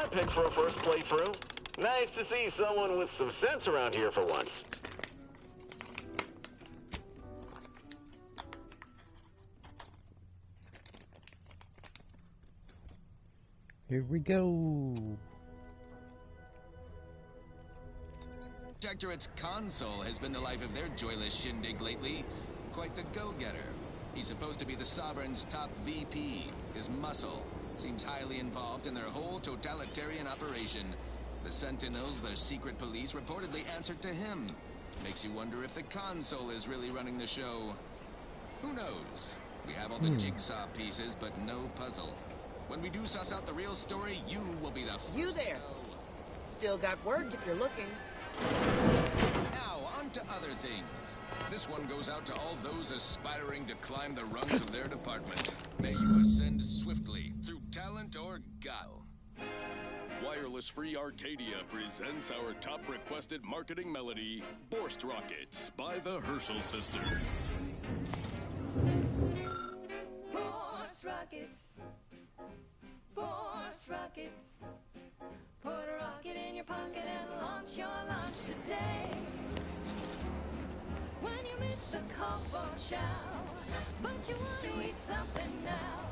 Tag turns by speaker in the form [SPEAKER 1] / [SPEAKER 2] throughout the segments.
[SPEAKER 1] my pick for a first playthrough. Nice to see someone with some sense around here for once.
[SPEAKER 2] Here we go.
[SPEAKER 3] Protectorate's console has been the life of their joyless shindig lately. Quite the go-getter. He's supposed to be the Sovereign's top VP. His muscle seems highly involved in their whole totalitarian operation. The Sentinels, their secret police, reportedly answered to him. Makes you wonder if the console is really running the show. Who knows? We have all the jigsaw pieces, but no puzzle. When we do suss out the real story, you will be the first.
[SPEAKER 4] You there? Still got work if you're looking.
[SPEAKER 3] Now, on to other things. This one goes out to all those aspiring to climb the rungs of their department. May you ascend swiftly, through talent or guile.
[SPEAKER 5] Wireless Free Arcadia presents our top requested marketing melody, Borst Rockets by the Herschel Sisters.
[SPEAKER 6] Borst Rockets. Borst Rockets. Put a rocket in your pocket and launch your launch today. When you miss the call for chow, but you want to eat something now,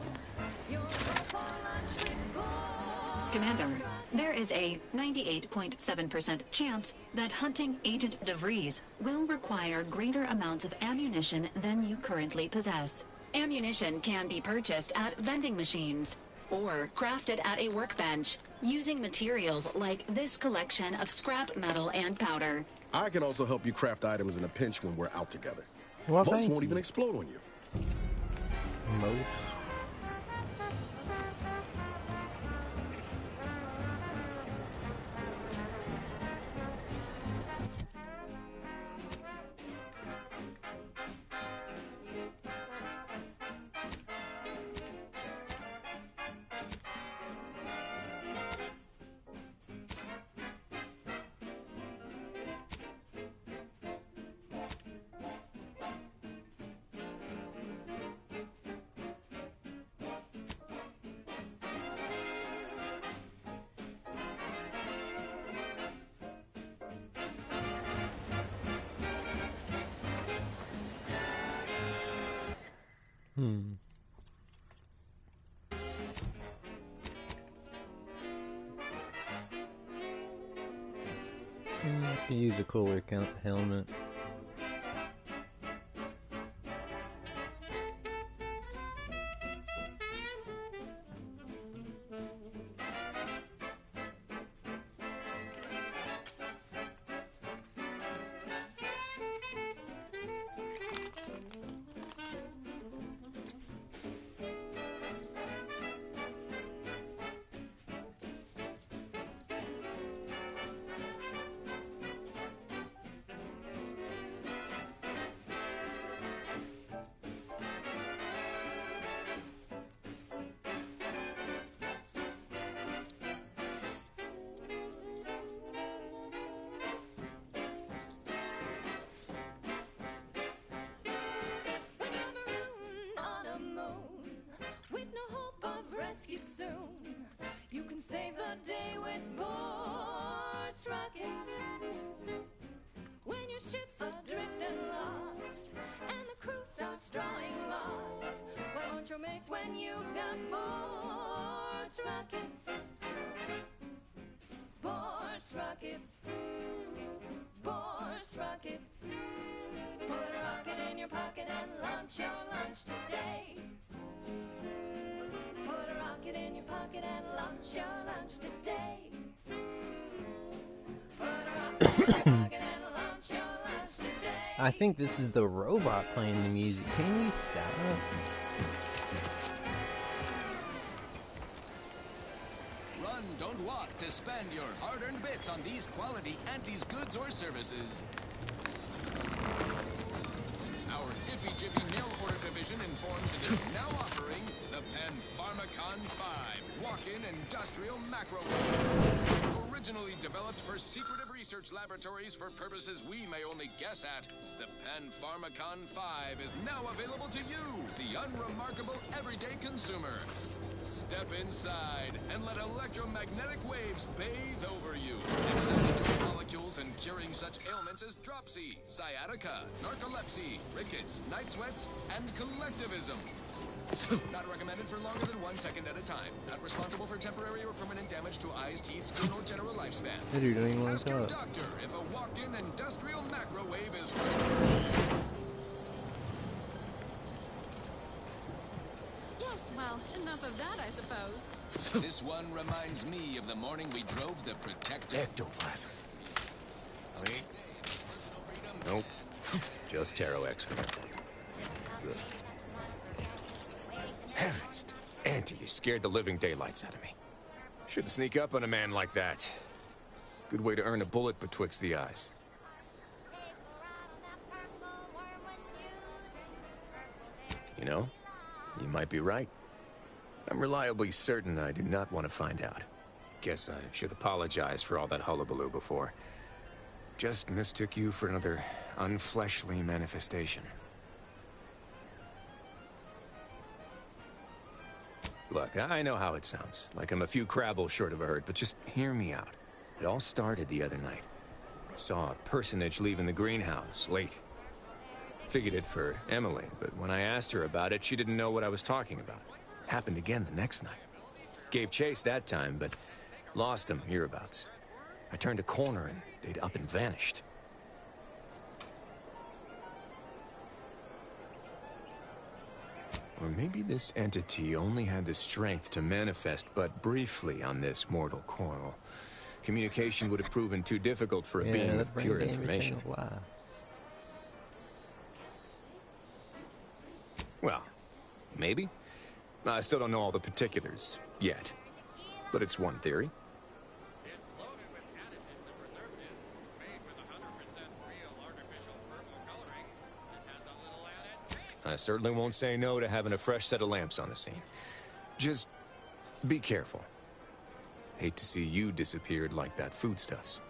[SPEAKER 6] you'll go for lunch with Borst.
[SPEAKER 7] Commander, there is a 98.7% chance that hunting Agent DeVries will require greater amounts of ammunition than you currently possess. Ammunition can be purchased at vending machines or crafted at a workbench using materials like this collection of scrap metal and powder.
[SPEAKER 8] I can also help you craft items in a pinch when we're out together.
[SPEAKER 2] Well,
[SPEAKER 8] Most
[SPEAKER 2] thank
[SPEAKER 8] won't
[SPEAKER 2] you.
[SPEAKER 8] even explode on you.
[SPEAKER 2] Most. I could use a cooler helmet.
[SPEAKER 6] Soon, you can save the day with Borst Rockets. When your ship's adrift and lost, and the crew starts drawing lots, why won't your mates when you've got Borst Rockets? Borst Rockets. Borst Rockets. Put a rocket in your pocket and launch your lunch today. Put a rocket in your pocket and launch your lunch today. Put a rocket in your pocket and launch your lunch today.
[SPEAKER 2] I think this is the robot playing the music. Can you stop?
[SPEAKER 3] Run, don't walk to spend your hard-earned bits on these quality Antes goods or services. Our Iffy Jiffy mail order division informs it is now offering the Pen Pharmacon 5 walk-in industrial macro. Originally developed for secretive research laboratories for purposes we may only guess at, the Pen Pharmacon 5 is now available to you, the unremarkable everyday consumer. Step inside and let electromagnetic waves bathe over you, exciting your molecules and curing such ailments as dropsy, sciatica, narcolepsy, rickets, night sweats, and collectivism. Not recommended for longer than 1 second at a time. Not responsible for temporary or permanent damage to eyes, teeth, skin, or general lifespan.
[SPEAKER 2] That dude don't even want
[SPEAKER 3] Ask
[SPEAKER 2] to
[SPEAKER 3] your
[SPEAKER 2] talk.
[SPEAKER 3] doctor if a walk-in industrial macrowave is ready.
[SPEAKER 6] Yes, well, enough of that, I suppose.
[SPEAKER 3] This one reminds me of the morning we drove the Protector.
[SPEAKER 9] Ectoplasm. Wait. Nope. Just tarot excrement. Good. Heavens, Auntie, you scared the living daylights out of me. Shouldn't sneak up on a man like that. Good way to earn a bullet betwixt the eyes. You know, you might be right. I'm reliably certain I do not want to find out. Guess I should apologize for all that hullabaloo before. Just mistook you for another unfleshly manifestation. Look, I know how it sounds, like I'm a few crabbles short of a hurt, but just hear me out. It all started the other night. Saw a personage leaving the greenhouse, late. Figured it for Emily, but when I asked her about it, she didn't know what I was talking about. Happened again the next night. Gave chase that time, but lost him hereabouts. I turned a corner and they'd up and vanished. Or maybe this entity only had the strength to manifest but briefly on this mortal coil. Communication would have proven too difficult for a being with pure information. Well, maybe. I still don't know all the particulars yet. But it's one theory. I certainly won't say no to having a fresh set of lamps on the scene. Just be careful. Hate to see you disappeared like that foodstuffs.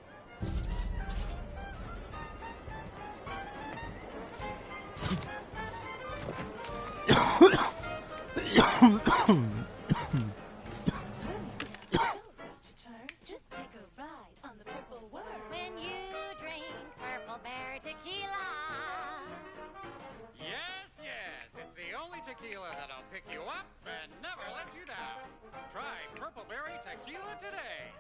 [SPEAKER 6] Just take a ride on the purple world. When you drink Purple Bear tequila.
[SPEAKER 10] Yes, it's the only tequila that'll pick you up and never let you down. Try Purple Berry Tequila today.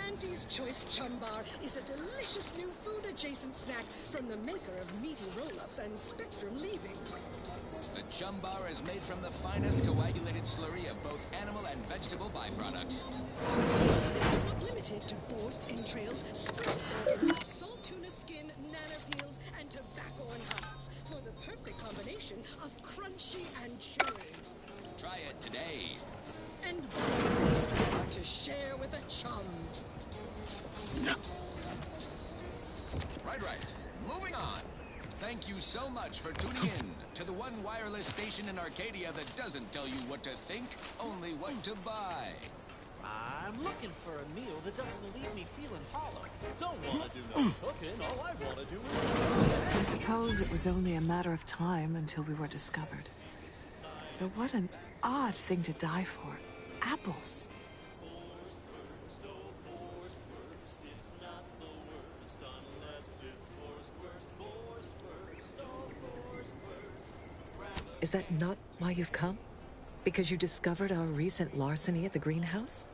[SPEAKER 11] Auntie's Choice Chum Bar is a delicious new food-adjacent snack from the maker of meaty roll-ups and Spectrum leavings.
[SPEAKER 3] The Chum Bar is made from the finest coagulated slurry of both animal and vegetable byproducts.
[SPEAKER 11] Not limited to borscht entrails, spring organs, salt tuna skin, nanner peels, and tobacco and husks for the perfect combination of crunchy and chewy.
[SPEAKER 3] Try it today.
[SPEAKER 11] And bar to share with a chum.
[SPEAKER 3] Right. Moving on. Thank you so much for tuning in to the one wireless station in Arcadia that doesn't tell you what to think, only what to buy.
[SPEAKER 12] I'm looking for a meal that doesn't leave me feeling hollow. Don't want to do no cooking. All I want to do is...
[SPEAKER 13] I suppose it was only a matter of time until we were discovered. But what an odd thing to die for. Apples. Is that not why you've come? Because you discovered our recent larceny at the greenhouse?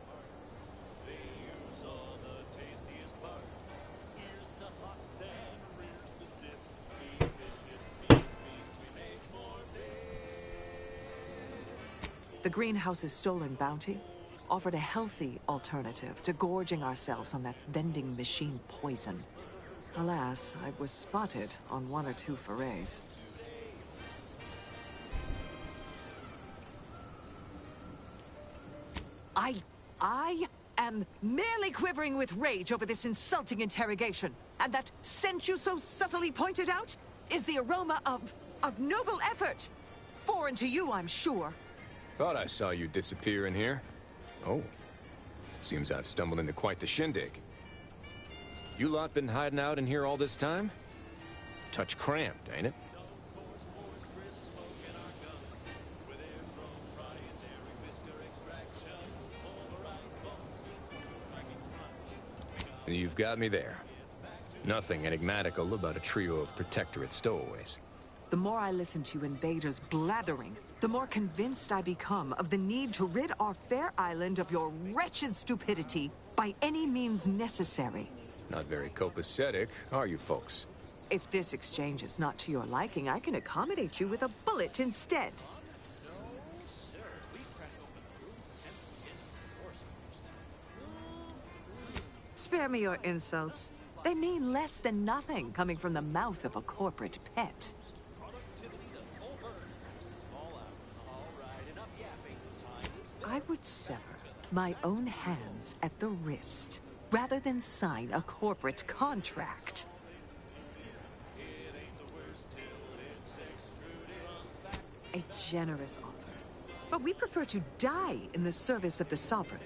[SPEAKER 13] The greenhouse's stolen bounty offered a healthy alternative to gorging ourselves on that vending machine poison. Alas, I was spotted on 1 or 2 forays. I am merely quivering with rage over this insulting interrogation. And that scent you so subtly pointed out is the aroma of noble effort. Foreign to you, I'm sure.
[SPEAKER 9] Thought I saw you disappear in here. Oh. Seems I've stumbled into quite the shindig. You lot been hiding out in here all this time? Touch cramped, ain't it? You've got me there. Nothing enigmatical about a trio of Protectorate stowaways.
[SPEAKER 13] The more I listen to you invaders blathering, the more convinced I become of the need to rid our fair island of your wretched stupidity by any means necessary.
[SPEAKER 9] Not very copacetic, are you folks?
[SPEAKER 13] If this exchange is not to your liking, I can accommodate you with a bullet instead. Spare me your insults. They mean less than nothing coming from the mouth of a corporate pet. I would sever my own hands at the wrist rather than sign a corporate contract. A generous offer, but we prefer to die in the service of the Sovereign.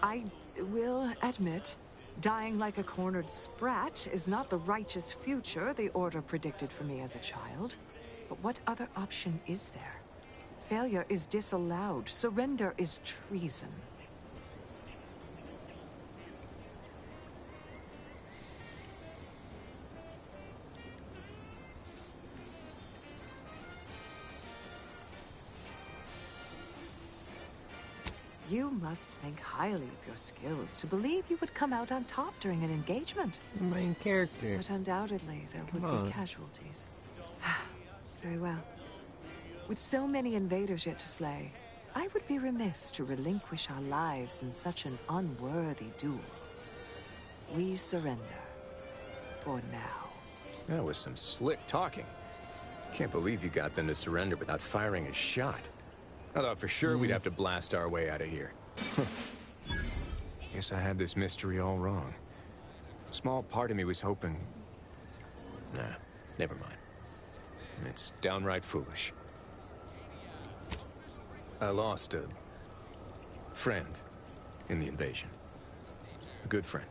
[SPEAKER 13] I will admit, dying like a cornered sprat is not the righteous future the Order predicted for me as a child. But what other option is there? Failure is disallowed. Surrender is treason. You must think highly of your skills to believe you would come out on top during an engagement.
[SPEAKER 2] Main character.
[SPEAKER 13] But undoubtedly, there would be casualties. Very well. With so many invaders yet to slay, I would be remiss to relinquish our lives in such an unworthy duel. We surrender. For now.
[SPEAKER 9] That was some slick talking. Can't believe you got them to surrender without firing a shot. I thought for sure we'd have to blast our way out of here. Guess I had this mystery all wrong. A small part of me was hoping... Nah, never mind. It's downright foolish. I lost a... friend in the invasion. A good friend.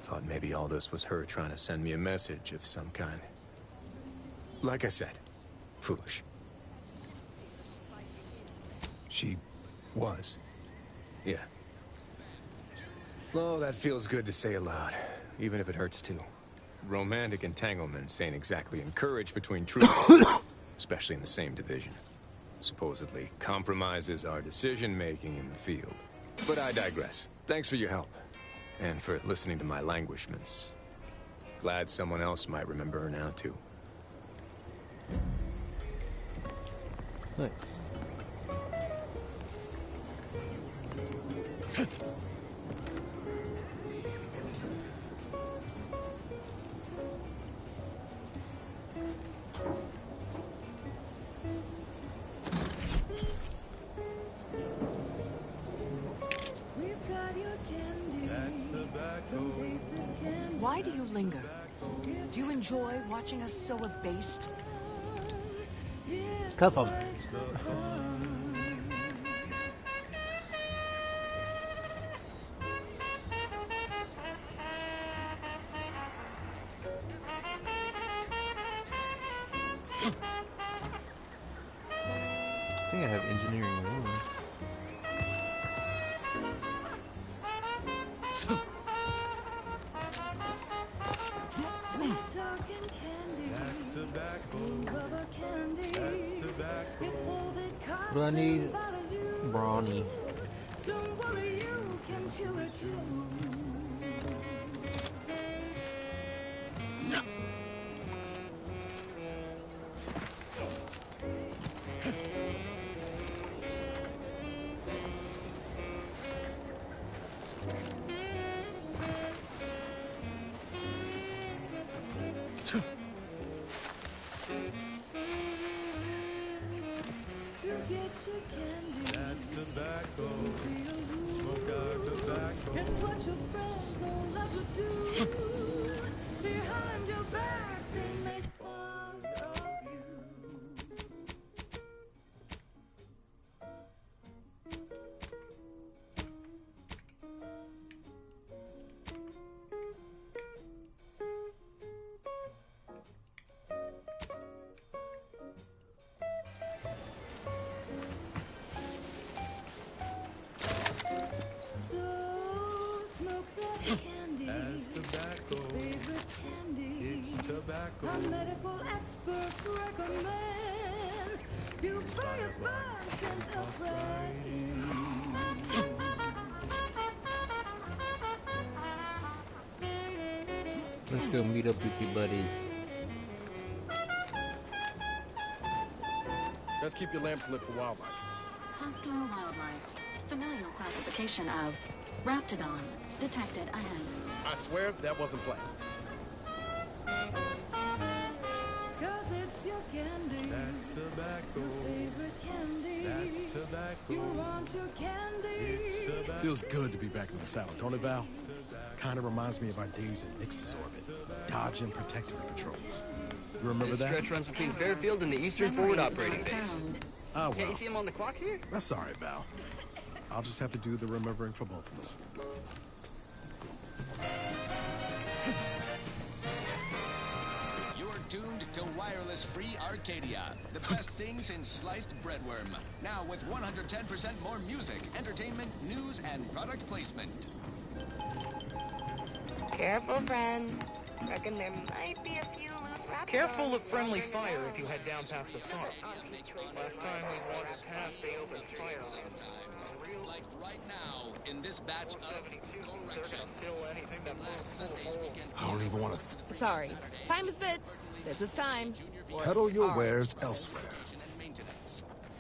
[SPEAKER 9] Thought maybe all this was her trying to send me a message of some kind. Like I said, foolish. She was. Yeah. Oh, that feels good to say aloud, even if it hurts too. Romantic entanglements ain't exactly encouraged between troopers, especially in the same division. Supposedly compromises our decision-making in the field. But I digress. Thanks for your help, and for listening to my languishments. Glad someone else might remember her now, too.
[SPEAKER 2] Thanks.
[SPEAKER 13] Why do you linger? Do you enjoy watching us so abased?
[SPEAKER 2] Cuff 'em. I think I have engineering 1. What do I need? Brawny.
[SPEAKER 6] Don't worry, you can chew it too.
[SPEAKER 14] That's tobacco. Smoke our tobacco.
[SPEAKER 6] It's what your friends all love to do. Behind your back, they make fun of you.
[SPEAKER 14] As tobacco.
[SPEAKER 6] Favorite candy.
[SPEAKER 14] It's tobacco.
[SPEAKER 6] A medical expert recommend you buy a bunch and help right in.
[SPEAKER 2] Let's go meet up with your buddies.
[SPEAKER 8] Let's keep your lamps lit for wildlife.
[SPEAKER 7] Hostile wildlife. Familial classification of Raptidon. Detected ahead.
[SPEAKER 8] I swear that wasn't planned.
[SPEAKER 6] Cause it's your candy.
[SPEAKER 14] That's tobacco.
[SPEAKER 6] Your favorite candy.
[SPEAKER 14] That's tobacco.
[SPEAKER 6] You want your candy.
[SPEAKER 14] It's tobacco.
[SPEAKER 8] Feels good to be back in the saddle, don't it, Val? Kind of reminds me of our days in Nix's orbit, dodging protectorate patrols. You remember
[SPEAKER 15] This
[SPEAKER 8] that?
[SPEAKER 15] stretch runs between Fairfield and the Eastern Forward Operating Base.
[SPEAKER 8] Ah, well.
[SPEAKER 15] Can't you see him on the clock here?
[SPEAKER 8] That's all right, Val. I'll just have to do the remembering for both of us.
[SPEAKER 3] You're tuned to wireless-free Arcadia, the best thing since sliced breadworm. Now with 110% more music, entertainment, news, and product placement.
[SPEAKER 16] Careful, friends. Reckon there might be a few loose wrappers.
[SPEAKER 17] Careful of friendly fire if you head down past the farm. Last time we wandered past, they opened fire on us.
[SPEAKER 3] Like right now, in this batch of correction.
[SPEAKER 8] I don't even want to...
[SPEAKER 4] Sorry. Time is bits. This is time.
[SPEAKER 8] Peddle your wares elsewhere.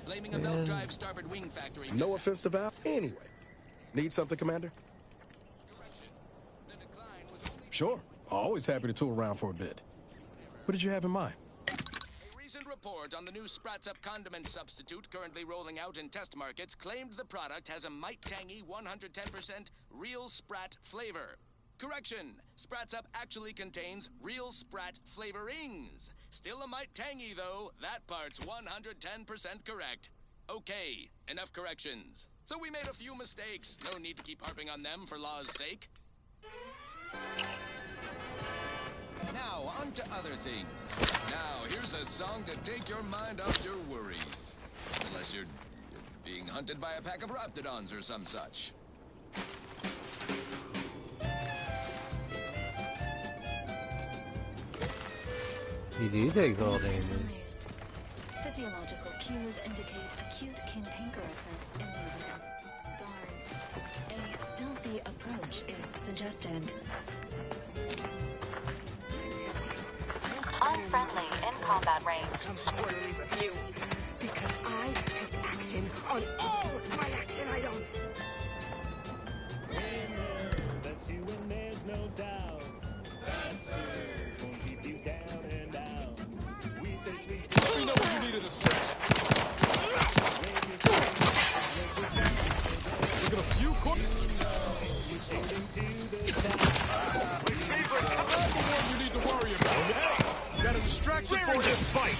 [SPEAKER 3] Blaming a belt drive starboard wing factory.
[SPEAKER 8] No offense to Val. Anyway. Need something, Commander? Sure. Always happy to tool around for a bit. What did you have in mind?
[SPEAKER 3] A recent report on the new Sprats Up condiment substitute currently rolling out in test markets claimed the product has a might-tangy 110% real Sprat flavor. Correction, Sprats Up actually contains real Sprat flavorings. Still a might-tangy, though. That part's 110% correct. Okay, enough corrections. So we made a few mistakes. No need to keep harping on them for law's sake. Now, on to other things. Now, here's a song to take your mind off your worries. Unless you're being hunted by a pack of Raptidons or some such.
[SPEAKER 2] You do take all damage.
[SPEAKER 7] Physiological cues indicate acute cantankerousness in movement. Guards, a stealthy approach is suggested.
[SPEAKER 16] Unfriendly in combat range.
[SPEAKER 11] Quarterly review. Because I took action on all my action items.
[SPEAKER 14] That's you and there's no doubt. That's it. Won't keep you down and out. We say sweet.
[SPEAKER 8] Let me know what you need in the stretch. Look at a few corners. That's the one you need to worry about. Hey, got a distraction for this fight.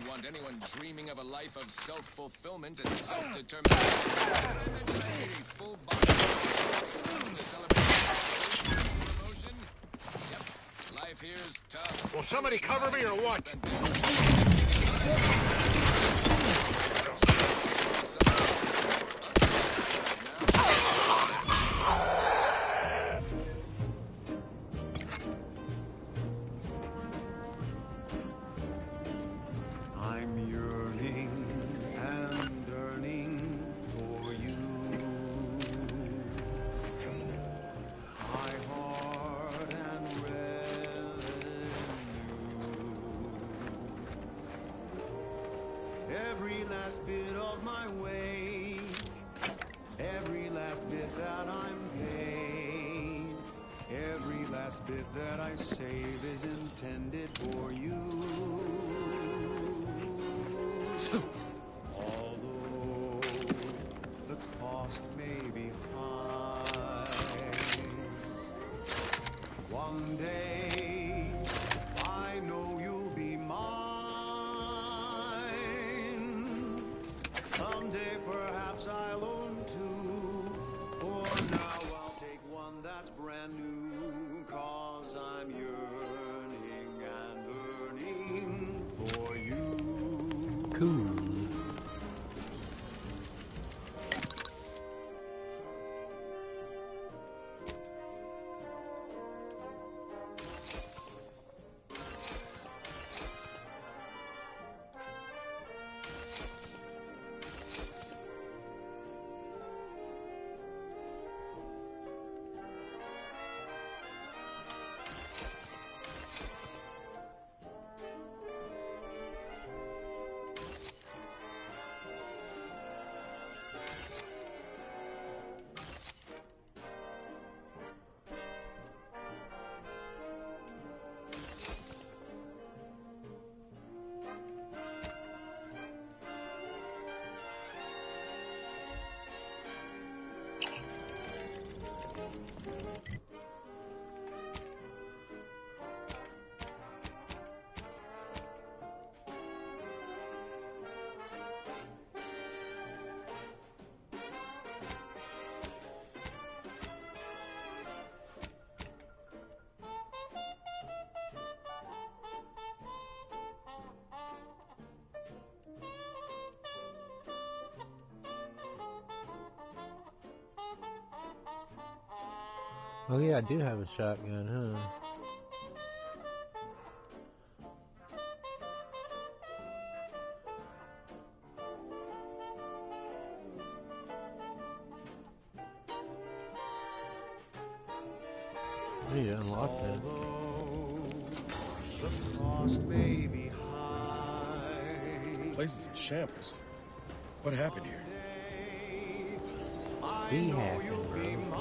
[SPEAKER 3] wouldn't want anyone dreaming of a life of self-fulfillment and self-determination. A full body to celebrate promotion. Yep, life here's tough.
[SPEAKER 10] Will somebody cover me or what?
[SPEAKER 18] I'm yearning and yearning for you. My heart and revenue. Every last bit of my wage, every last bit that I'm paid, every last bit that I save is intended for you. Although the cost may be high, one day I know you'll be mine. Someday perhaps I'll own two. For now I'll take one that's brand new, 'cause I'm yearning and yearning for you.
[SPEAKER 2] Cool. Oh yeah, I do have a shotgun, huh? I need to unlock that.
[SPEAKER 18] The cost may be high.
[SPEAKER 8] Place is in shambles. What happened here?
[SPEAKER 2] Be happy, bro.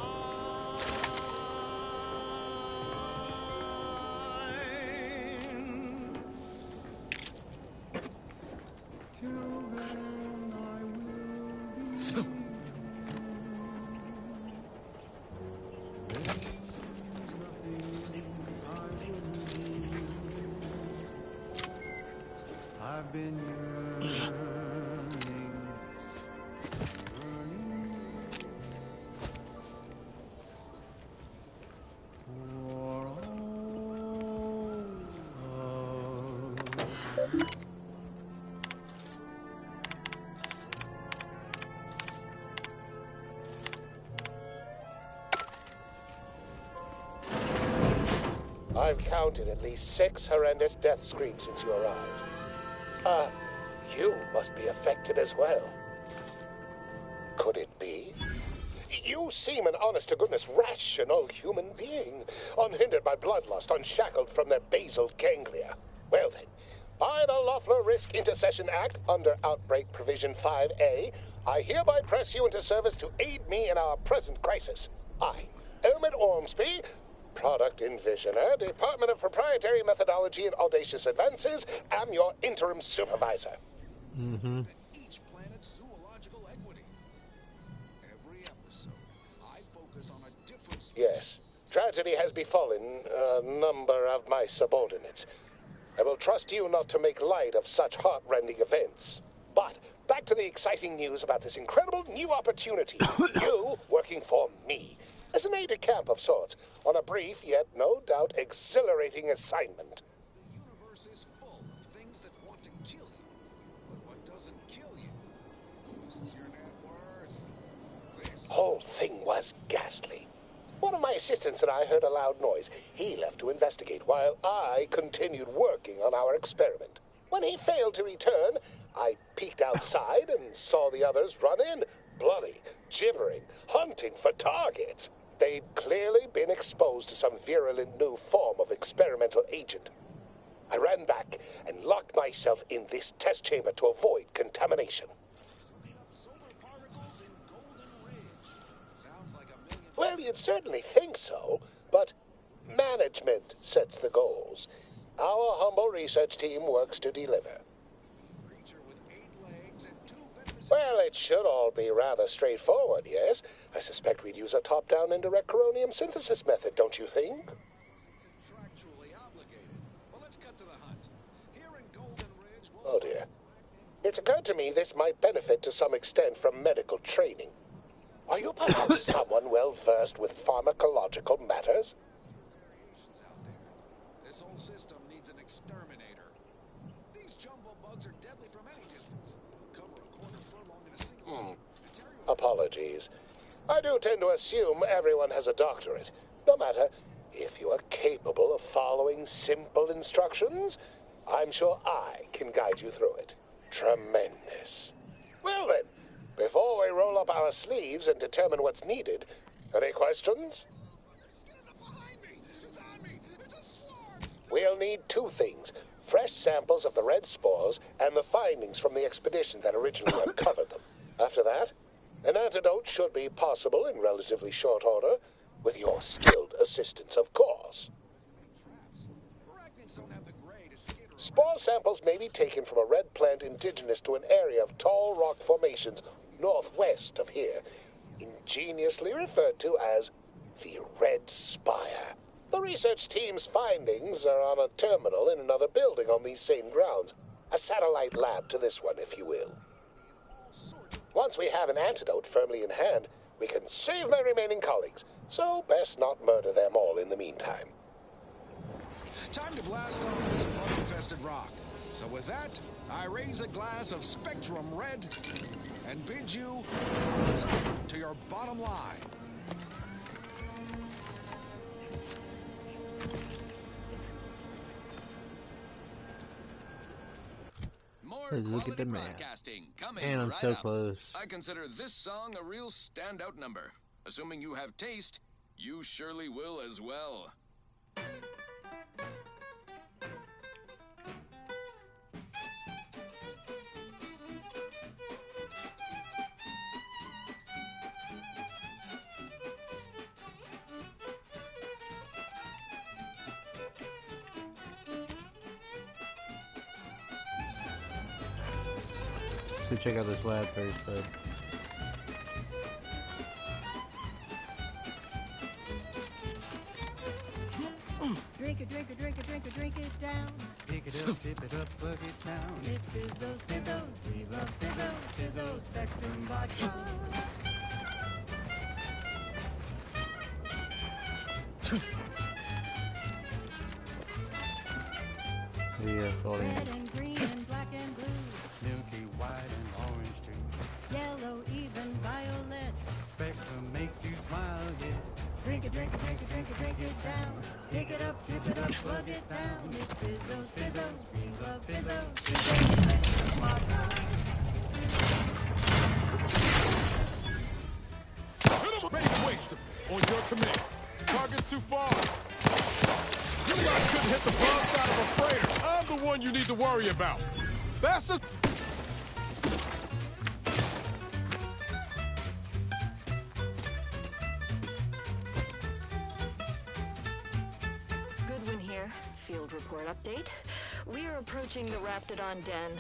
[SPEAKER 18] I've been yearning, for all of
[SPEAKER 19] I've counted at least 6 horrendous death screams since you arrived. You must be affected as well. Could it be? You seem an honest-to-goodness rational human being, unhindered by bloodlust, unshackled from their basal ganglia. Well then, by the Loeffler Risk Intercession Act, under Outbreak Provision 5A, I hereby press you into service to aid me in our present crisis. I, Elmid Ormsby, Product Envisioner, Department of Proprietary Methodology and Audacious Advances, am your interim supervisor.
[SPEAKER 2] Mm-hmm.
[SPEAKER 20] Each planet's zoological equity. Every episode, I focus on a different species.
[SPEAKER 19] Yes, tragedy has befallen a number of my subordinates. I will trust you not to make light of such heart-rending events. But back to the exciting news about this incredible new opportunity. You working for me as an aide-de-camp of sorts on a brief yet no doubt exhilarating assignment.
[SPEAKER 20] The universe is full of things that want to kill you. But what doesn't kill you boosts your net worth.
[SPEAKER 19] Whole thing was ghastly. One of my assistants and I heard a loud noise. He left to investigate while I continued working on our experiment. When he failed to return, I peeked outside and saw the others run in, bloody, gibbering, hunting for targets. They'd clearly been exposed to some virulent new form of experimental agent. I ran back and locked myself in this test chamber to avoid contamination. Well, you'd certainly think so, but management sets the goals. Our humble research team works to deliver. Well, it should all be rather straightforward, yes? I suspect we'd use a top-down indirect coronium synthesis method, don't you think?
[SPEAKER 20] Contractually obligated. Well, let's cut to the hunt. Here in Golden Ridge,
[SPEAKER 19] Oh dear. It's occurred to me this might benefit to some extent from medical training. Are you perhaps someone well-versed with pharmacological matters?
[SPEAKER 20] This whole system needs an exterminator. These jumbo bugs are deadly from any distance. They'll cover a quarter furlong in a single
[SPEAKER 19] Apologies. I do tend to assume everyone has a doctorate. No matter, if you are capable of following simple instructions, I'm sure I can guide you through it. Tremendous. Well then, before we roll up our sleeves and determine what's needed, any questions? We'll need two things: fresh samples of the red spores and the findings from the expedition that originally uncovered them. After that, an antidote should be possible in relatively short order, with your skilled assistance, of course. Spore samples may be taken from a red plant indigenous to an area of tall rock formations northwest of here, ingeniously referred to as the Red Spire. The research team's findings are on a terminal in another building on these same grounds, a satellite lab to this one, if you will. Once we have an antidote firmly in hand, we can save my remaining colleagues, so best not murder them all in the meantime.
[SPEAKER 20] Time to blast off this bug-infested rock. So with that, I raise a glass of Spectrum Red and bid you thumbs up to your bottom line.
[SPEAKER 2] Let's look at the map.
[SPEAKER 3] Coming
[SPEAKER 2] And I'm
[SPEAKER 3] right
[SPEAKER 2] so
[SPEAKER 3] up.
[SPEAKER 2] close.
[SPEAKER 3] I consider this song a real standout number. Assuming you have taste, you surely will as well.
[SPEAKER 2] Go check out this lab first, bud.
[SPEAKER 6] Drink it, drink it, drink it, drink it, drink it down.
[SPEAKER 14] Pick it up, tip it up, plug it down.
[SPEAKER 6] It's Fizzos, Fizzos, we love Fizzos, Fizzos, Spectrum Vodka.
[SPEAKER 2] Yeah, falling.
[SPEAKER 6] Red and green and black and blue.
[SPEAKER 14] Milky white and orange too.
[SPEAKER 6] Yellow, even violet.
[SPEAKER 14] Spectrum makes you smile, yeah.
[SPEAKER 6] Drink it, drink it, drink it, drink it, drink it down. Pick it up, tip it up, plug it down. It's Fizzos, Fizzos, we love Fizzos, Fizzos, Spectrum Vodka.
[SPEAKER 21] Ready to waste him. On your command. Target's too far. You guys couldn't hit the broadside of a freighter. I'm the one you need to worry about. Fastest.
[SPEAKER 22] Goodwin here. Field report update. We are approaching the Raptidon den.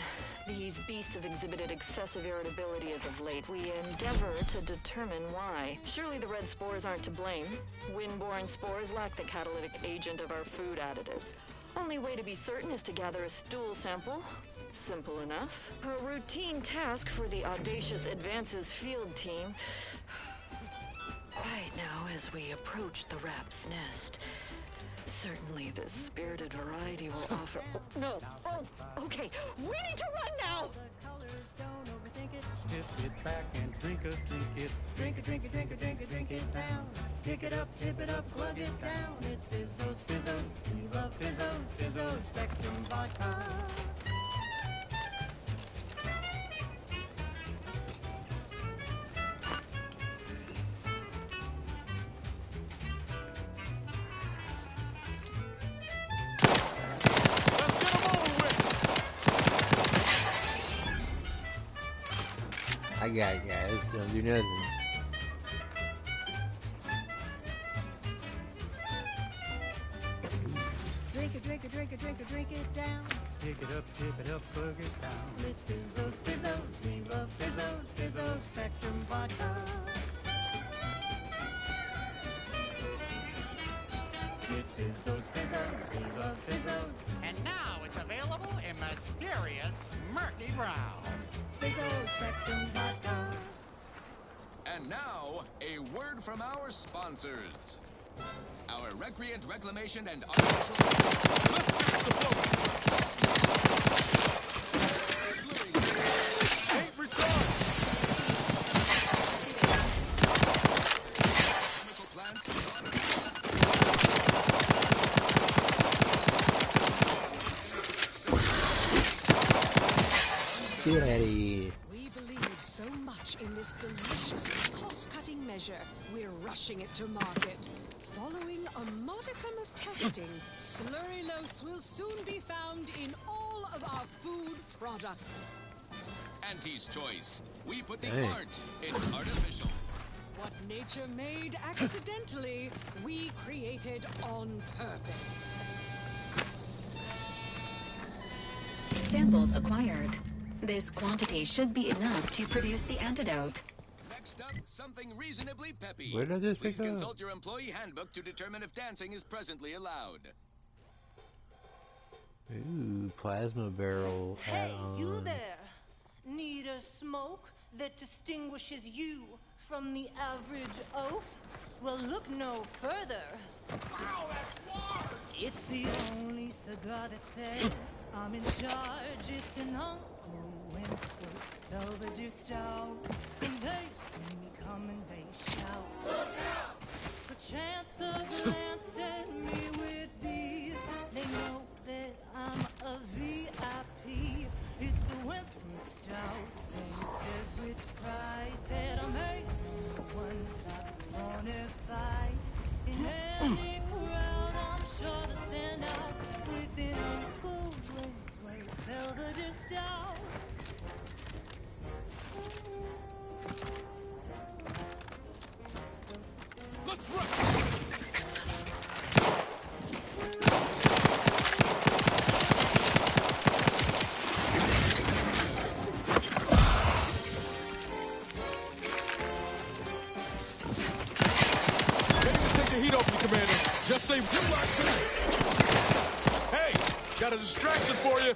[SPEAKER 22] These beasts have exhibited excessive irritability as of late. We endeavor to determine why. Surely the red spores aren't to blame. Wind-borne spores lack the catalytic agent of our food additives. Only way to be certain is to gather a stool sample. Simple enough. A routine task for the Audacious Advances field team. Right now, as we approach the rap's nest, certainly the spirited variety will offer... Oh, no! Oh, okay. We need to run now!
[SPEAKER 14] Just sit back and drink it. Drink it, drink it, drink it, drink it, drink it down. Pick it up, tip it up, plug it down. It's Fizzos, Fizzos. We love Fizzos, Fizzos, Spectrum Vodka.
[SPEAKER 2] I got it, guys. Don't do nothing.
[SPEAKER 14] Drink it, drink it, drink it, drink it, drink it down. Pick it up, tip it up, plug it down. It's Fizzos, Fizzos. We love Fizzos, Fizzos, Spectrum Vodka. It's Fizzos, Fizzos. We love Fizzos.
[SPEAKER 10] And now it's available in mysterious murky brown.
[SPEAKER 14] Fizzos, Spectrum Vodka.
[SPEAKER 3] And now, a word from our sponsors. Our Recreant Reclamation and Artificial... Let's finish the boat! Ain't returned! Chemical plants...
[SPEAKER 2] Get out of here.
[SPEAKER 11] We believe so much in this delicious, cost-cutting measure, we're rushing it to market. Following a modicum of testing, Slurry-Los will soon be found in all of our food products.
[SPEAKER 3] Auntie's Choice. We put the
[SPEAKER 2] Hey.
[SPEAKER 3] art in artificial.
[SPEAKER 11] What nature made accidentally, we created on purpose.
[SPEAKER 7] Samples acquired. This quantity should be enough to produce the antidote.
[SPEAKER 3] Next up, something reasonably peppy.
[SPEAKER 2] Where did this
[SPEAKER 3] Please
[SPEAKER 2] pick up?
[SPEAKER 3] consult your employee handbook to determine if dancing is presently allowed.
[SPEAKER 2] Ooh, plasma barrel
[SPEAKER 1] Hey,
[SPEAKER 2] add-on.
[SPEAKER 1] you there! Need a smoke that distinguishes you from the average oaf? Well, look no further.
[SPEAKER 10] Wow, that's large!
[SPEAKER 1] It's the only cigar that says I'm in charge. It's an Uncle Winston Belvedere Stout. And they see me coming, they shout. Look out! Perchance a glance at me with these. They know that I'm a VIP. It's a Winston Stout. And it says with pride that I'm a one top bonafide. In any crowd, I'm sure to stand out with an Uncle Winston Belvedere Stout.
[SPEAKER 21] Let's run! Take the heat off you, Commander. Just say you like that. Hey, got a distraction for you.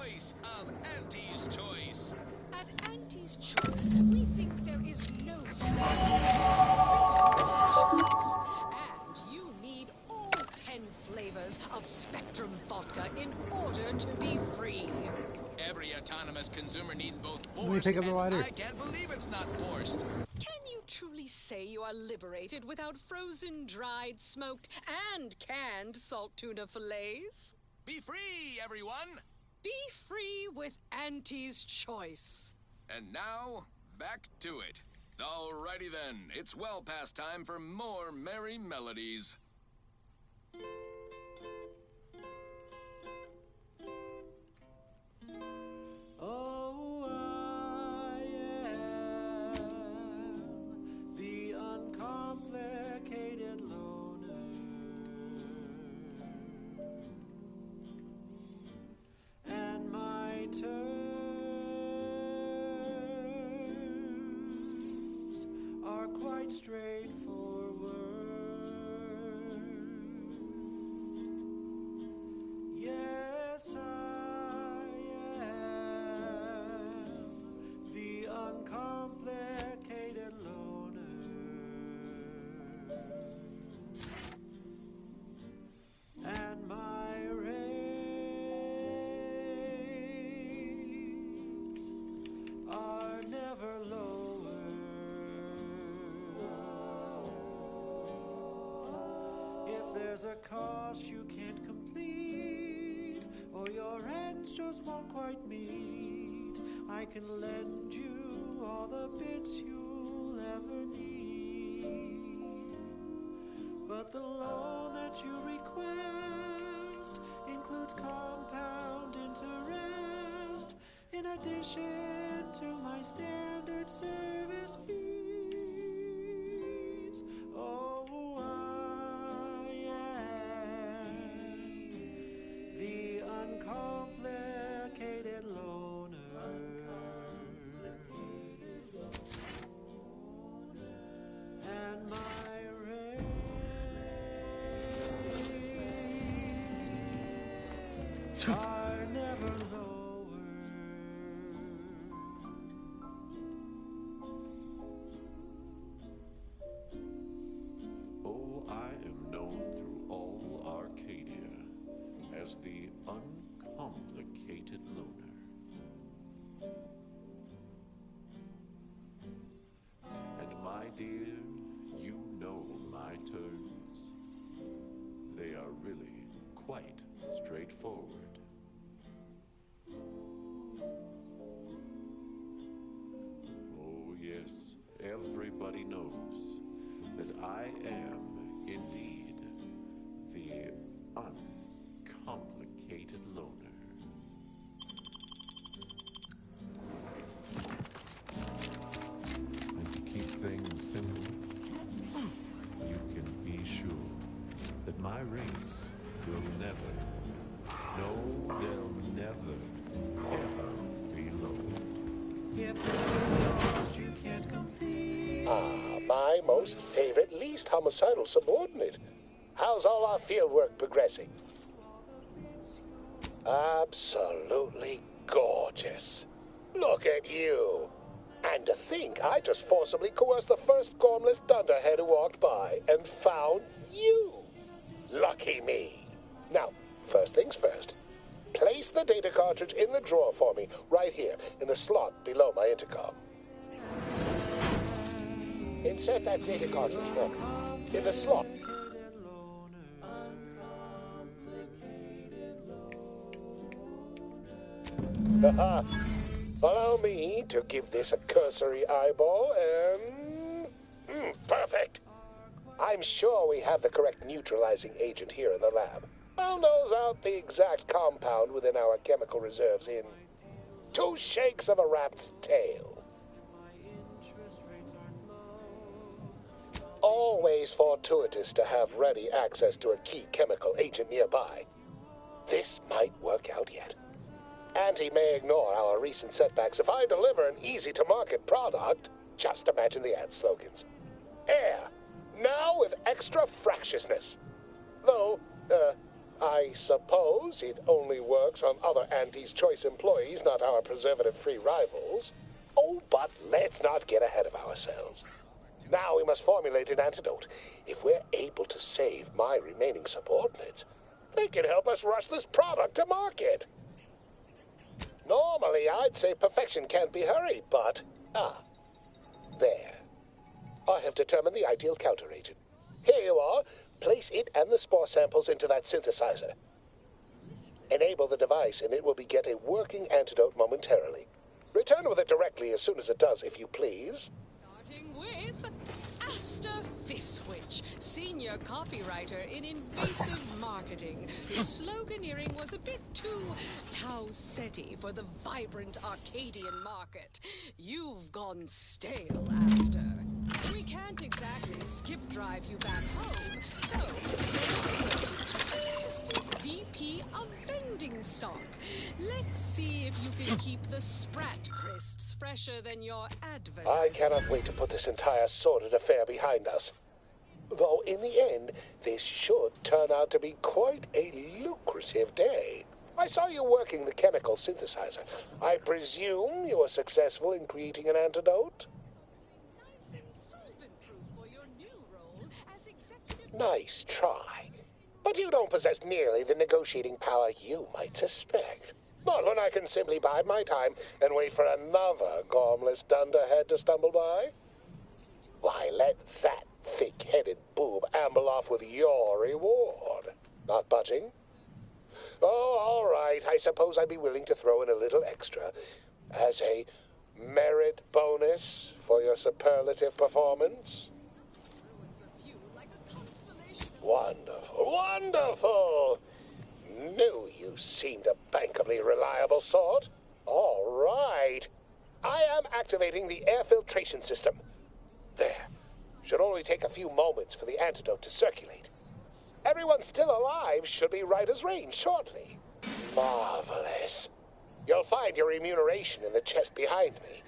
[SPEAKER 3] choice of Auntie's choice.
[SPEAKER 11] At Auntie's Choice, we think there is no freedom of choice. And you need all 10 flavors of Spectrum vodka in order to be free.
[SPEAKER 3] Every autonomous consumer needs both
[SPEAKER 2] Let me
[SPEAKER 3] Borscht
[SPEAKER 2] pick up the
[SPEAKER 3] and
[SPEAKER 2] lighter.
[SPEAKER 3] I can't believe it's not Borscht.
[SPEAKER 11] Can you truly say you are liberated without frozen, dried, smoked, and canned salt tuna fillets?
[SPEAKER 3] Be free, everyone!
[SPEAKER 11] Be free with Auntie's Choice.
[SPEAKER 3] And now, back to it. Alrighty then, it's well past time for more merry melodies.
[SPEAKER 18] Oh, I am the uncomplicated loner, and my terms are quite straightforward. Yes, I am the uncomplicated loner, and my rates are never lower. If there's a cost you can't complete, or your ends just won't quite meet, I can lend you all the bits you'll ever need. But the loan that you request includes compound interest, in addition to my standard service fees. Oh, I am the uncomplicated loner, and my rates are never lower.
[SPEAKER 5] Oh, I am known through all Arcadia as the uncomplicated loner. And my dear, you know my terms. They are really quite straightforward. Oh yes, everybody knows that I am indeed the uncomplicated loner. And to keep things simple, you can be sure that my rates will never, no, they'll never, ever be lowered.
[SPEAKER 18] If there's a cost you can't complete.
[SPEAKER 19] Ah, my most favorite, least homicidal subordinate. How's all our field work progressing? Absolutely gorgeous. Look at you. And to think I just forcibly coerced the first gormless dunderhead who walked by and found you. Lucky me. Now, first things first. Place the data cartridge in the drawer for me, right here, in the slot below my intercom. Insert that data cartridge for me, in the slot. Haha. Allow me to give this a cursory eyeball and... perfect. I'm sure we have the correct neutralizing agent here in the lab. I'll nose out the exact compound within our chemical reserves in 2 shakes of a rat's tail. Always fortuitous to have ready access to a key chemical agent nearby. This might work out yet. Auntie may ignore our recent setbacks if I deliver an easy-to-market product. Just imagine the ad slogans. Air, now with extra fractiousness. Though, I suppose it only works on other Auntie's Choice employees, not our preservative-free rivals. Oh, but let's not get ahead of ourselves. Now we must formulate an antidote. If we're able to save my remaining subordinates, they can help us rush this product to market. Normally, I'd say perfection can't be hurried, but... there. I have determined the ideal counteragent. Here you are. Place it and the spore samples into that synthesizer. Enable the device, and it will beget a working antidote momentarily. Return with it directly as soon as it does, if you please.
[SPEAKER 11] Starting with Aster Fiswich, senior copywriter in invasive marketing, whose sloganeering was a bit too Tau-Ceti for the vibrant Arcadian market. You've gone stale, Aster. We can't exactly skip drive you back home, so Assistant VP of Vending Stock. Let's see if you can keep the Sprat crisps fresher than your advertising.
[SPEAKER 19] I cannot wait to put this entire sordid affair behind us. Though in the end, this should turn out to be quite a lucrative day. I saw you working the chemical synthesizer. I presume you were successful in creating an antidote? Nice try. But you don't possess nearly the negotiating power you might suspect. Not when I can simply bide my time and wait for another gormless dunderhead to stumble by. Why, let that thick-headed boob amble off with your reward. Not budging? Oh, all right. I suppose I'd be willing to throw in a little extra as a merit bonus for your superlative performance. Wonderful, wonderful! Knew you seemed a bankably reliable sort. All right. I am activating the air filtration system. There. Should only take a few moments for the antidote to circulate. Everyone still alive should be right as rain shortly. Marvelous. You'll find your remuneration in the chest behind me.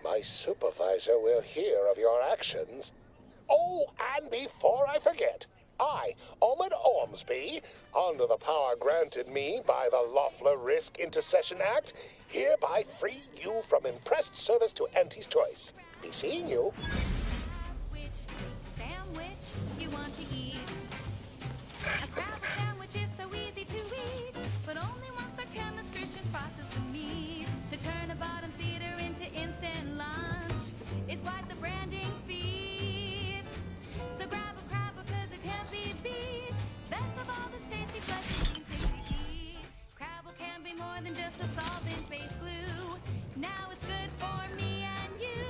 [SPEAKER 19] My supervisor will hear of your actions. Oh, and before I forget, I, Omid Ormsby, under the power granted me by the Loeffler Risk Intercession Act, hereby free you from impressed service to Auntie's Choice. Be seeing you.
[SPEAKER 6] Which sandwich you want to eat? A crab sandwich is so easy to eat, but only once our chemistricians process the meat to turn a bottom feeder into instant lunch. It's quite the branding feat. So grab a crab because it can't be beat. Best of all this tasty flesh and tasty feet. Crabble can be more than just a solvent-based glue. Now it's good for me and you.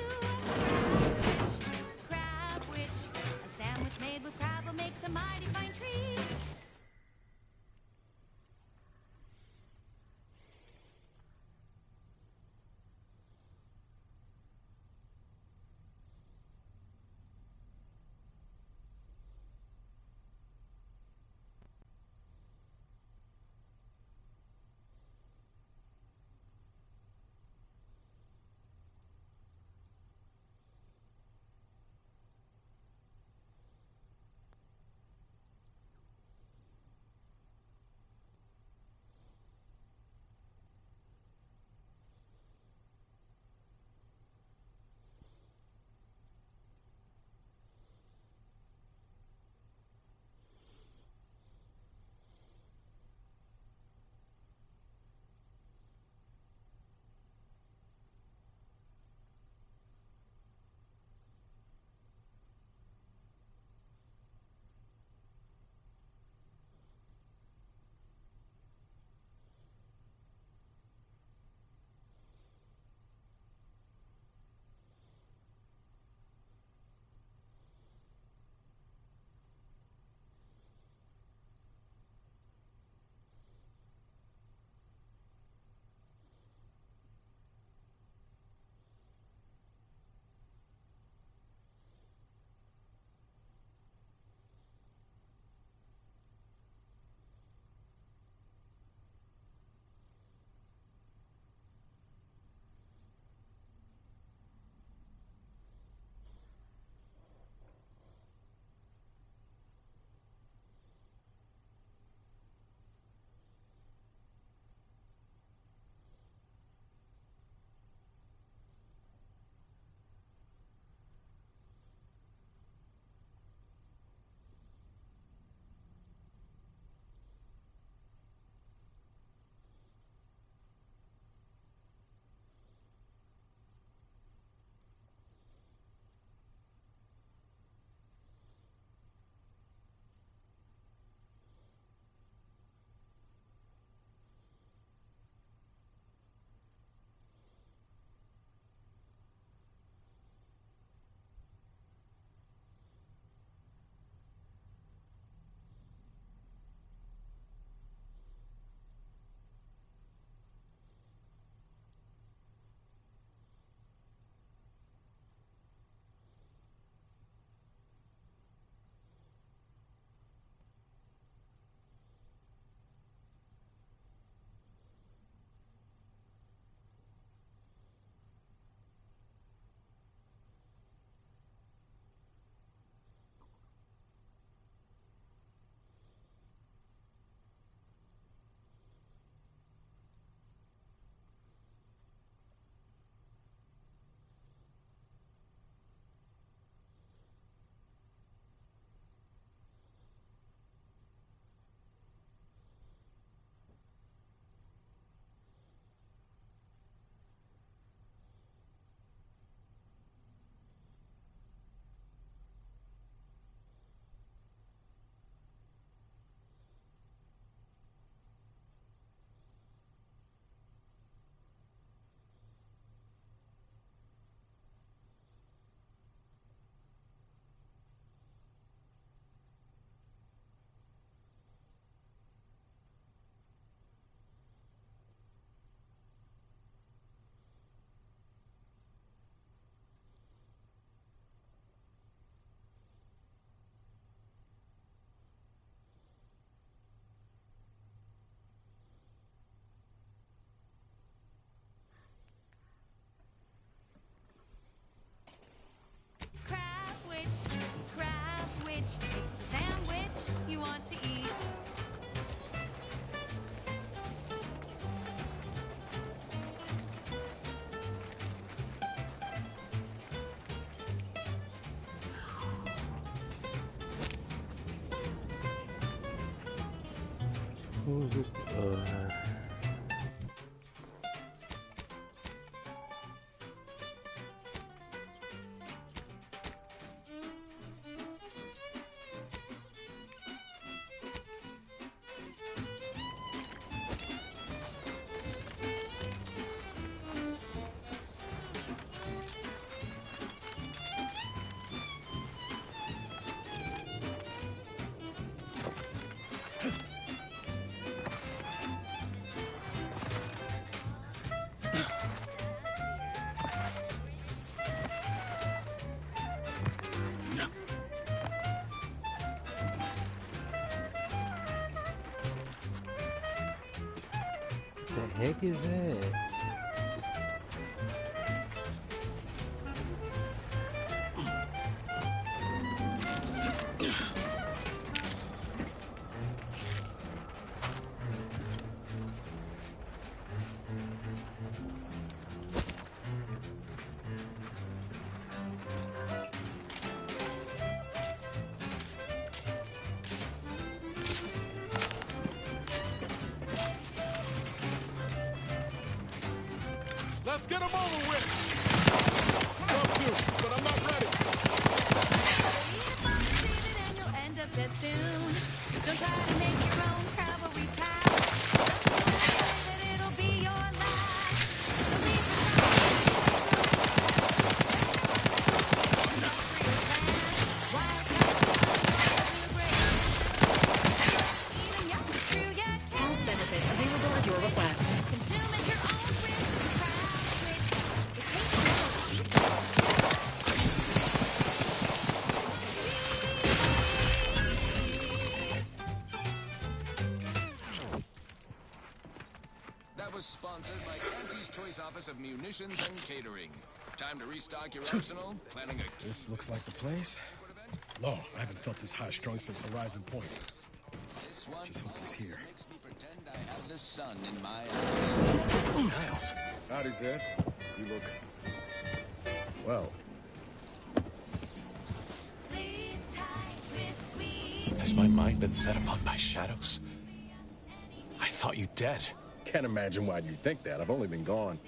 [SPEAKER 2] The heck is that?
[SPEAKER 21] Let's get him over with! Love to, but I'm not ready.
[SPEAKER 6] And you'll end up dead soon. Don't try to make your own cavalry path. That it'll be your last. Don't be
[SPEAKER 7] Health benefits available at your request.
[SPEAKER 6] consume at your own
[SPEAKER 3] That was sponsored by Auntie's Choice Office of Munitions and Catering. Time to restock your arsenal. Planning a...
[SPEAKER 8] This looks like the place. Lord, I haven't felt this high-strung since Horizon Point. Just hope he's here.
[SPEAKER 3] Makes me pretend I have the sun in my eyes.
[SPEAKER 8] Niles. Howdy, Zed. You look... well.
[SPEAKER 9] Has my mind been set upon by shadows? I thought you dead.
[SPEAKER 8] Can't imagine why you'd think that. I've only been gone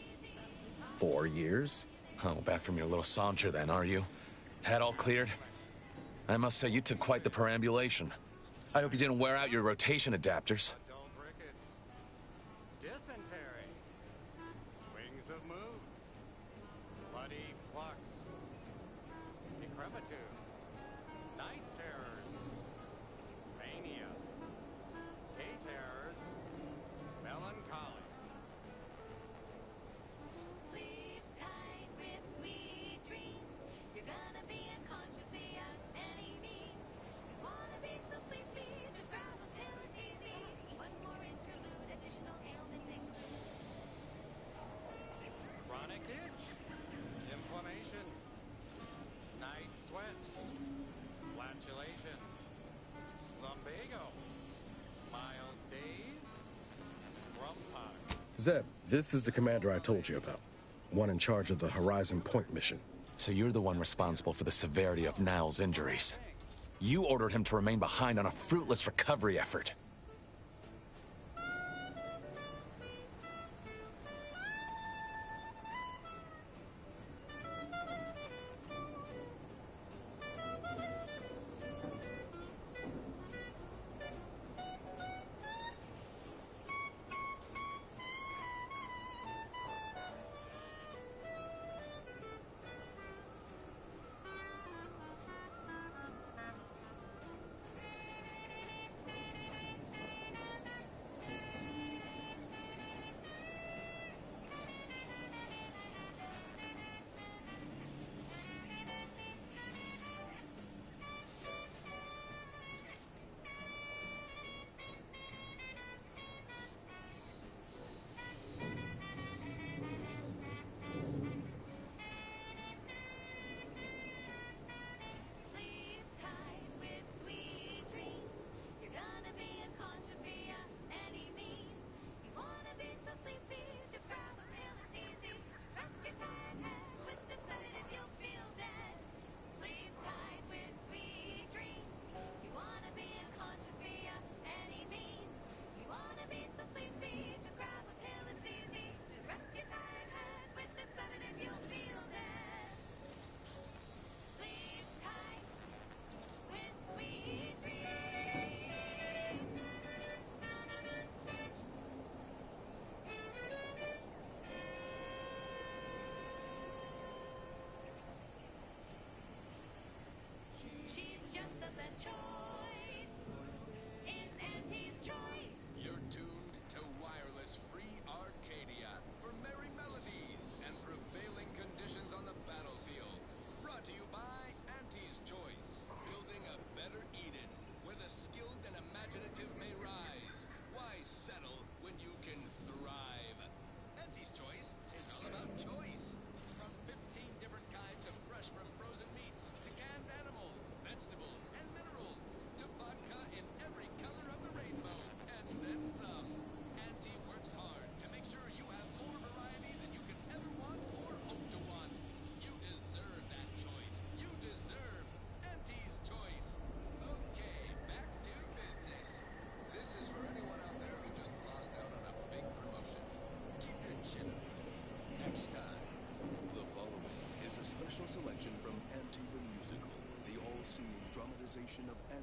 [SPEAKER 8] 4 years.
[SPEAKER 9] Oh, back from your little saunter then, are you? Head all cleared? I must say you took quite the perambulation. I hope you didn't wear out your rotation adapters.
[SPEAKER 10] Dysentery. Swings of mood. Bloody flux. Decrepitude. Night terrors. Mania. Day terrors. Melancholy.
[SPEAKER 6] Sleep tight with sweet dreams. You're gonna be unconscious beyond any means. You wanna be so sleepy, just grab a pill, it's easy. One more interlude, additional ailments include
[SPEAKER 10] Chronic itch. Inflammation. Night sweats. Flatulation. Lumbago. Mild days. Scrum pox.
[SPEAKER 8] Zeb, this is the commander I told you about. One in charge of the Horizon Point mission.
[SPEAKER 9] So you're the one responsible for the severity of Niles' injuries. You ordered him to remain behind on a fruitless recovery effort.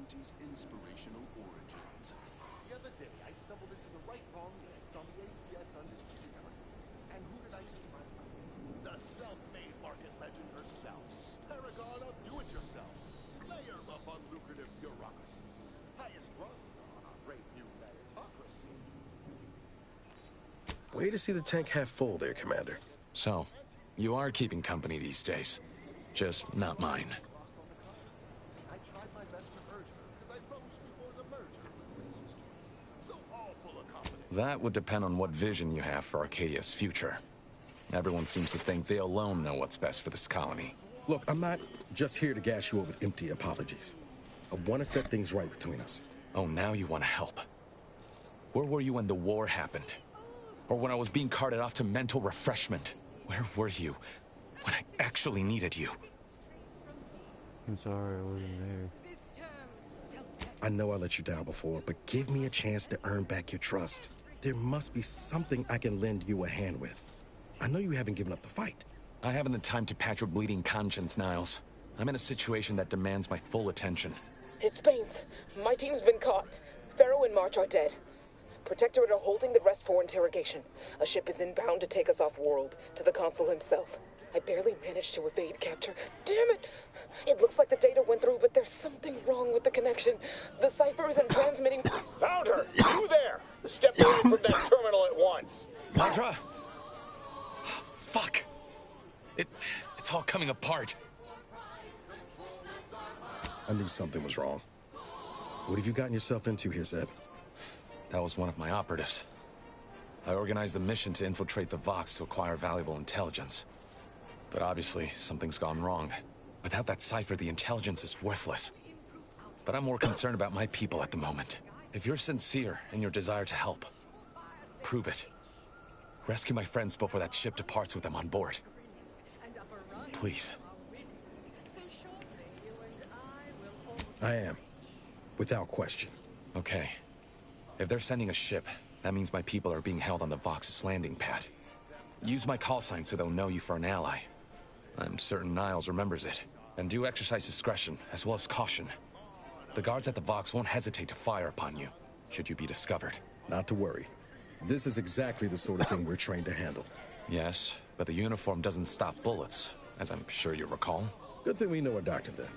[SPEAKER 12] Bounty's inspirational origins.
[SPEAKER 18] The other day, I stumbled into the right wrong left on the ACS Undisputed Era. And who did I see by the way? The self-made market legend herself. Paragon of do-it-yourself. Slayer of unlucrative bureaucracy. Highest rung on our great new meritocracy.
[SPEAKER 8] Way to see the tank half full there, Commander.
[SPEAKER 9] So, you are keeping company these days. Just not mine.
[SPEAKER 18] I tried my best to urge her because I rose before the merger with Reese's Choice. So all full of confidence.
[SPEAKER 9] That would depend on what vision you have for Arcadia's future. Everyone seems to think they alone know what's best for this colony.
[SPEAKER 8] Look, I'm not just here to gas you up with empty apologies. I want to set things right between us.
[SPEAKER 9] Oh, now you want to help. Where were you when the war happened? Or when I was being carted off to mental refreshment? Where were you when I actually needed you?
[SPEAKER 2] I'm sorry I wasn't there.
[SPEAKER 8] I know I let you down before, but give me a chance to earn back your trust. There must be something I can lend you a hand with. I know you haven't given up the fight.
[SPEAKER 9] I haven't the time to patch your bleeding conscience, Niles. I'm in a situation that demands my full attention.
[SPEAKER 13] It's Baines. My team's been caught. Pharaoh and March are dead. Protectorate are holding the rest for interrogation. A ship is inbound to take us off-world, to the Consul himself. I barely managed to evade capture. Damn it! It looks like the data went through, but there's something wrong with the connection. The cipher isn't transmitting...
[SPEAKER 23] Found her! You there! Step away from that terminal at once!
[SPEAKER 9] Contra! Fuck! It's all coming apart.
[SPEAKER 8] I knew something was wrong. What have you gotten yourself into here, Zeb?
[SPEAKER 9] That was one of my operatives. I organized a mission to infiltrate the Vox to acquire valuable intelligence. But obviously, something's gone wrong. Without that cipher, the intelligence is worthless. But I'm more concerned about my people at the moment. If you're sincere in your desire to help, prove it. Rescue my friends before that ship departs with them on board. Please.
[SPEAKER 8] I am. Without question.
[SPEAKER 9] Okay. If they're sending a ship, that means my people are being held on the Vox's landing pad. Use my call sign so they'll know you for an ally. I'm certain Niles remembers it. And do exercise discretion, as well as caution. The guards at the Vox won't hesitate to fire upon you, should you be discovered.
[SPEAKER 8] Not to worry. This is exactly the sort of thing we're trained to handle.
[SPEAKER 9] Yes, but the uniform doesn't stop bullets, as I'm sure you recall.
[SPEAKER 8] Good thing we know a doctor then.